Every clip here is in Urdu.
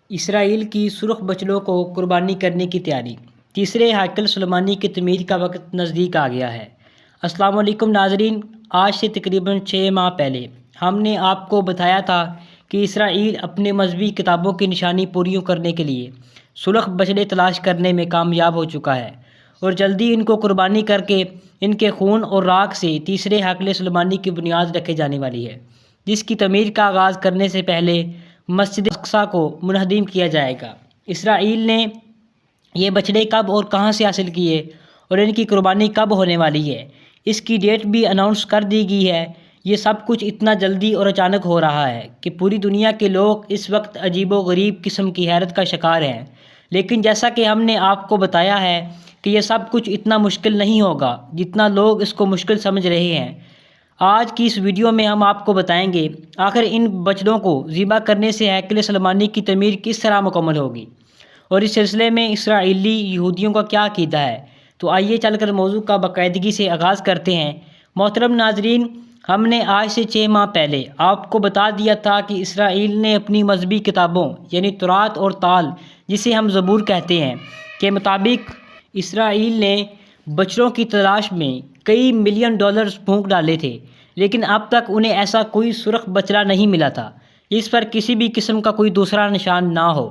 اسرائیل کی سرخ بچڑوں کو قربانی کرنے کی تیاری۔ تیسرے ہیکل سلیمانی کی تعمیر کا وقت نزدیک آ گیا ہے۔ السلام علیکم ناظرین، آج سے تقریباً 6 ماہ پہلے ہم نے آپ کو بتایا تھا کہ اسرائیل اپنے مذہبی کتابوں کی نشانی پوریوں کرنے کے لیے سرخ بچڑے تلاش کرنے میں کامیاب ہو چکا ہے اور جلدی ان کو قربانی کر کے ان کے خون اور راکھ سے تیسرے ہیکل سلیمانی کی بنیاد رکھے جانے والی ہے، جس کی تعمیر کا آغاز کرنے سے پہلے مسجد اقصیٰ کو منہدم کیا جائے گا۔ اسرائیل نے یہ بچڑے کب اور کہاں سے حاصل کیے اور ان کی قربانی کب ہونے والی ہے، اس کی ڈیٹ بھی اناؤنس کر دی گئی ہے۔ یہ سب کچھ اتنا جلدی اور اچانک ہو رہا ہے کہ پوری دنیا کے لوگ اس وقت عجیب و غریب قسم کی حیرت کا شکار ہیں، لیکن جیسا کہ ہم نے آپ کو بتایا ہے کہ یہ سب کچھ اتنا مشکل نہیں ہوگا جتنا لوگ اس کو مشکل سمجھ رہے ہیں۔ آج کی اس ویڈیو میں ہم آپ کو بتائیں گے آخر ان بچڑوں کو ذبح کرنے سے ہیکل سلیمانی کی تعمیر کس طرح مکمل ہوگی، اور اس سلسلے میں اسرائیلی یہودیوں کا کیا عقیدہ ہے۔ تو آئیے چل کر موضوع کا باقاعدگی سے آغاز کرتے ہیں۔ محترم ناظرین، ہم نے آج سے 6 ماہ پہلے آپ کو بتا دیا تھا کہ اسرائیل نے اپنی مذہبی کتابوں یعنی تورات اور تال، جسے ہم زبور کہتے ہیں، کے مطابق اسرائیل نے بچڑوں کی تلاش میں کئی ملین ڈالرز پھونک ڈالے تھے، لیکن اب تک انہیں ایسا کوئی سرخ بچڑا نہیں ملا تھا جس پر کسی بھی قسم کا کوئی دوسرا نشان نہ ہو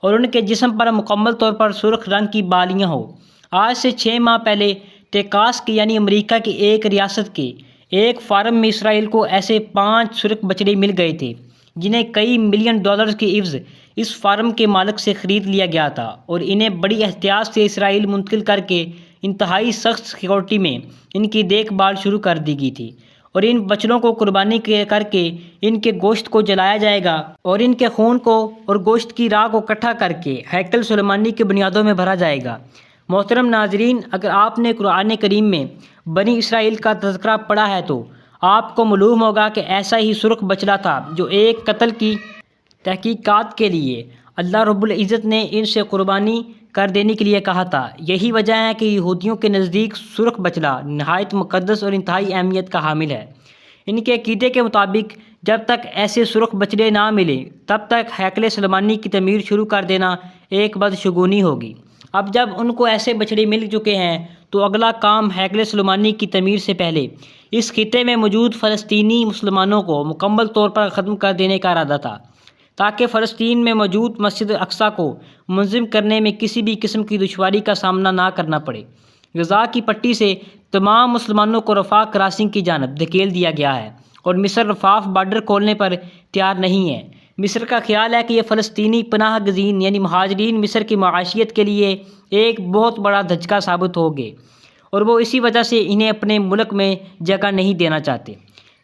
اور ان کے جسم پر مکمل طور پر سرخ رنگ کی بالیاں ہوں۔ آج سے 6 ماہ پہلے ٹیکساس کی یعنی امریکہ کی ایک ریاست کے ایک فارم میں اسرائیل کو ایسے 5 سرخ بچڑے مل گئے تھے جنہیں کئی ملین ڈالرز کے عوض اس فارم کے مالک سے خرید لیا گیا تھا، اور انہیں بڑی احتیاط سے اسرائیل منتقل کر کے انتہائی سخت سیکورٹی میں ان کی دیکھ بھال شروع کر دی گئی تھی، اور ان بچڑوں کو قربانی کر کے ان کے گوشت کو جلایا جائے گا اور ان کے خون کو اور گوشت کی راکھ کو اکٹھا کر کے ہیکل سلیمانی کی بنیادوں میں بھرا جائے گا۔ محترم ناظرین، اگر آپ نے قرآن کریم میں بنی اسرائیل کا تذکرہ پڑھا ہے تو آپ کو معلوم ہوگا کہ ایسا ہی سرخ بچڑا تھا جو ایک قتل کی تحقیقات کے لیے اللہ رب العزت نے ان سے قربانی کر دینے کے لیے کہا تھا۔ یہی وجہ ہے کہ یہودیوں کے نزدیک سرخ بچڑا نہایت مقدس اور انتہائی اہمیت کا حامل ہے۔ ان کے عقیدے کے مطابق جب تک ایسے سرخ بچڑے نہ ملیں تب تک ہیکل سلیمانی کی تعمیر شروع کر دینا ایک بدشگونی ہوگی۔ اب جب ان کو ایسے بچڑے مل چکے ہیں تو اگلا کام ہیکل سلیمانی کی تعمیر سے پہلے اس خطے میں موجود فلسطینی مسلمانوں کو مکمل طور پر ختم کر دینے کا ارادہ تھا، تاکہ فلسطین میں موجود مسجد اقصیٰ کو منظم کرنے میں کسی بھی قسم کی دشواری کا سامنا نہ کرنا پڑے۔ غزہ کی پٹی سے تمام مسلمانوں کو رفح کراسنگ کی جانب دھکیل دیا گیا ہے، اور مصر رفح بارڈر کھولنے پر تیار نہیں ہے۔ مصر کا خیال ہے کہ یہ فلسطینی پناہ گزین یعنی مہاجرین مصر کی معاشیت کے لیے ایک بہت بڑا دھچکا ثابت ہوگے، اور وہ اسی وجہ سے انہیں اپنے ملک میں جگہ نہیں دینا چاہتے۔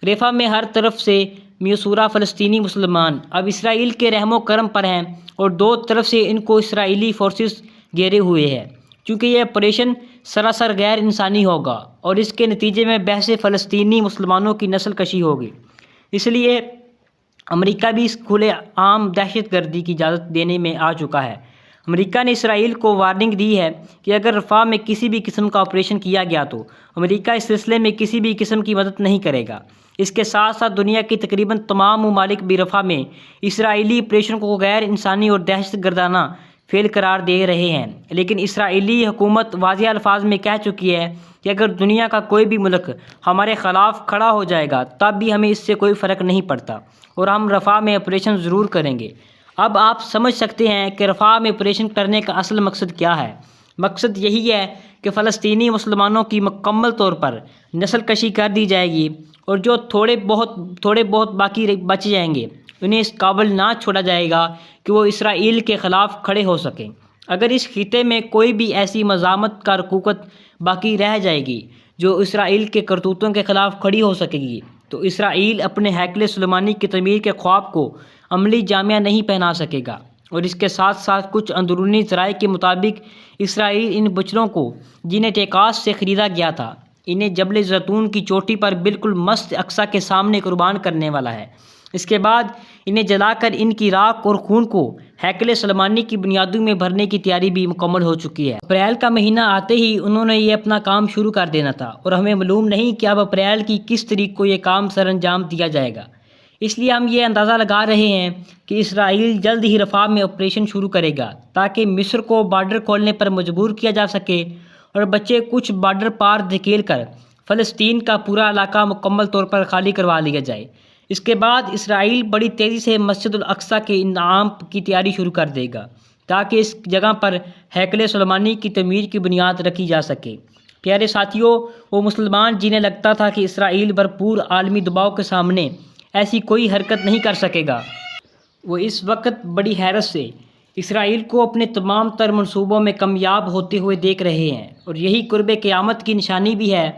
رفح میں ہر طرف سے میسورہ فلسطینی مسلمان اب اسرائیل کے رحم و کرم پر ہیں، اور دو طرف سے ان کو اسرائیلی فورسز گھیرے ہوئے ہیں، چونکہ یہ آپریشن سراسر غیر انسانی ہوگا اور اس کے نتیجے میں بہت سے فلسطینی مسلمانوں کی نسل کشی ہوگی۔ اس لیے امریکہ بھی اس کھلے عام دہشت گردی کی اجازت دینے میں آ چکا ہے۔ امریکہ نے اسرائیل کو وارننگ دی ہے کہ اگر رفح میں کسی بھی قسم کا آپریشن کیا گیا تو امریکہ اس سلسلے میں کسی بھی قسم کی مدد نہیں کرے گا۔ اس کے ساتھ ساتھ دنیا کی تقریباً تمام ممالک بھی رفح میں اسرائیلی آپریشن کو غیر انسانی اور دہشت گردانہ فعل قرار دے رہے ہیں، لیکن اسرائیلی حکومت واضح الفاظ میں کہہ چکی ہے کہ اگر دنیا کا کوئی بھی ملک ہمارے خلاف کھڑا ہو جائے گا تب بھی ہمیں اس سے کوئی فرق نہیں پڑتا، اور ہم رفح میں آپریشن ضرور کریں گے۔ اب آپ سمجھ سکتے ہیں کہ رفح میں آپریشن کرنے کا اصل مقصد کیا ہے۔ مقصد یہی ہے کہ فلسطینی مسلمانوں کی مکمل طور پر نسل کشی کر دی جائے گی، اور جو تھوڑے بہت باقی بچ جائیں گے انہیں اس قابل نہ چھوڑا جائے گا کہ وہ اسرائیل کے خلاف کھڑے ہو سکیں۔ اگر اس خطے میں کوئی بھی ایسی مزاحمت کارکوکت باقی رہ جائے گی جو اسرائیل کے کرتوتوں کے خلاف کھڑی ہو سکے گی تو اسرائیل اپنے ہیکل سلیمانی کی تعمیر کے خواب کو عملی جامہ نہیں پہنا سکے گا۔ اور اس کے ساتھ ساتھ کچھ اندرونی ذرائع کے مطابق اسرائیل ان بچڑوں کو جنہیں ٹیکساس سے خریدا گیا تھا انہیں جبل زیتون کی چوٹی پر بالکل مسجد اقصیٰ کے سامنے قربان کرنے والا ہے۔ اس کے بعد انہیں جلا کر ان کی راکھ اور خون کو ہیکل سلیمانی کی بنیادوں میں بھرنے کی تیاری بھی مکمل ہو چکی ہے۔ اپریل کا مہینہ آتے ہی انہوں نے یہ اپنا کام شروع کر دینا تھا، اور ہمیں معلوم نہیں کہ اب اپریل کی کس تاریخ کو یہ کام سر انجام دیا جائے گا۔ اس لیے ہم یہ اندازہ لگا رہے ہیں کہ اسرائیل جلد ہی رفح میں آپریشن شروع کرے گا تاکہ مصر کو بارڈر کھولنے پر مجبور کیا جا سکے اور بچے کچھ بارڈر پار دھکیل کر فلسطین کا پورا علاقہ مکمل طور پر خالی کروا لیا جائے۔ اس کے بعد اسرائیل بڑی تیزی سے مسجد الاقصیٰ کے انعام کی تیاری شروع کر دے گا تاکہ اس جگہ پر ہیکل سلیمانی کی تعمیر کی بنیاد رکھی جا سکے۔ پیارے ساتھیوں، وہ مسلمان جنہیں لگتا تھا کہ اسرائیل بھرپور عالمی دباؤ کے سامنے ایسی کوئی حرکت نہیں کر سکے گا، وہ اس وقت بڑی حیرت سے اسرائیل کو اپنے تمام تر منصوبوں میں کامیاب ہوتے ہوئے دیکھ رہے ہیں، اور یہی قرب قیامت کی نشانی بھی ہے۔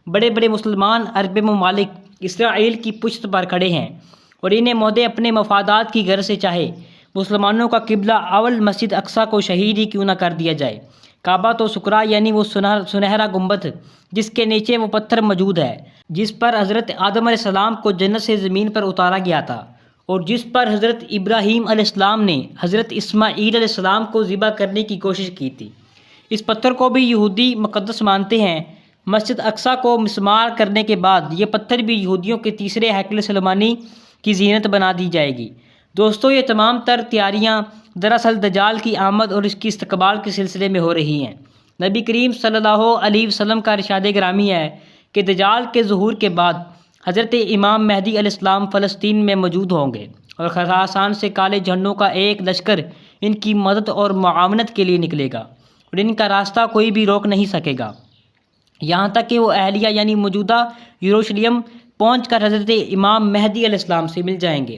بڑے بڑے مسلمان عرب ممالک اسرائیل کی پشت پر کھڑے ہیں اور انہیں مودے اپنے مفادات کی غرض سے چاہے مسلمانوں کا قبلہ اول مسجد اقصیٰ کو شہید ہی کیوں نہ کر دیا جائے۔ کعبہ تو سکرا یعنی وہ سنہرا گنبد جس کے نیچے وہ پتھر موجود ہے جس پر حضرت آدم علیہ السلام کو جنت سے زمین پر اتارا گیا تھا، اور جس پر حضرت ابراہیم علیہ السلام نے حضرت اسماعیل علیہ السلام کو ذبح کرنے کی کوشش کی تھی۔ اس پتھر کو بھی یہودی مقدس مانتے ہیں۔ مسجد اقصیٰ کو مسمار کرنے کے بعد یہ پتھر بھی یہودیوں کے تیسرے ہیکل سلیمانی کی زینت بنا دی جائے گی۔ دوستو، یہ تمام تر تیاریاں دراصل دجال کی آمد اور اس کی استقبال کے سلسلے میں ہو رہی ہیں۔ نبی کریم صلی اللہ علیہ وسلم کا ارشاد گرامی ہے کہ دجال کے ظہور کے بعد حضرت امام مہدی علیہ السلام فلسطین میں موجود ہوں گے اور خراسان سے کالے جھنڈوں کا ایک لشکر ان کی مدد اور معاونت کے لیے نکلے گا اور ان کا راستہ کوئی بھی روک نہیں سکے گا، یہاں تک کہ وہ اہلیہ یعنی موجودہ یروشلم پہنچ کر حضرت امام مہدی علیہ السلام سے مل جائیں گے۔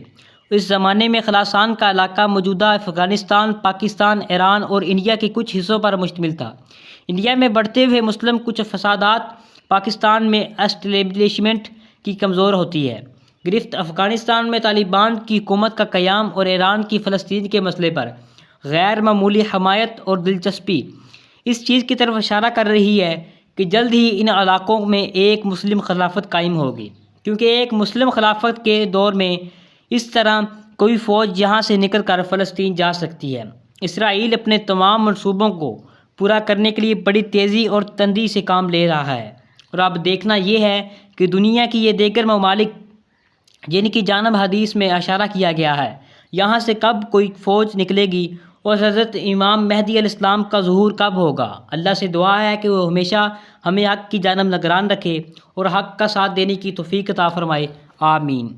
اس زمانے میں خراسان کا علاقہ موجودہ افغانستان، پاکستان، ایران اور انڈیا کے کچھ حصوں پر مشتمل تھا۔ انڈیا میں بڑھتے ہوئے مسلم کچھ فسادات پاکستان میں اسٹیبلشمنٹ کی کمزور ہوتی ہے، گرفت افغانستان میں طالبان کی حکومت کا قیام اور ایران کی فلسطین کے مسئلے پر غیر معمولی حمایت اور دلچسپی اس چیز کی طرف اشارہ کر رہی ہے کہ جلد ہی ان علاقوں میں ایک مسلم خلافت قائم ہوگی، کیونکہ ایک مسلم خلافت کے دور میں اس طرح کوئی فوج یہاں سے نکل کر فلسطین جا سکتی ہے۔ اسرائیل اپنے تمام منصوبوں کو پورا کرنے کے لیے بڑی تیزی اور تندی سے کام لے رہا ہے، اور اب دیکھنا یہ ہے کہ دنیا کی یہ دیگر ممالک جن کی جانب حدیث میں اشارہ کیا گیا ہے یہاں سے کب کوئی فوج نکلے گی اور حضرت امام مہدی علیہ السلام کا ظہور کب ہوگا۔ اللہ سے دعا ہے کہ وہ ہمیشہ ہمیں حق کی جانب نگران رکھے اور حق کا ساتھ دینے کی توفیق عطا فرمائے، آمین۔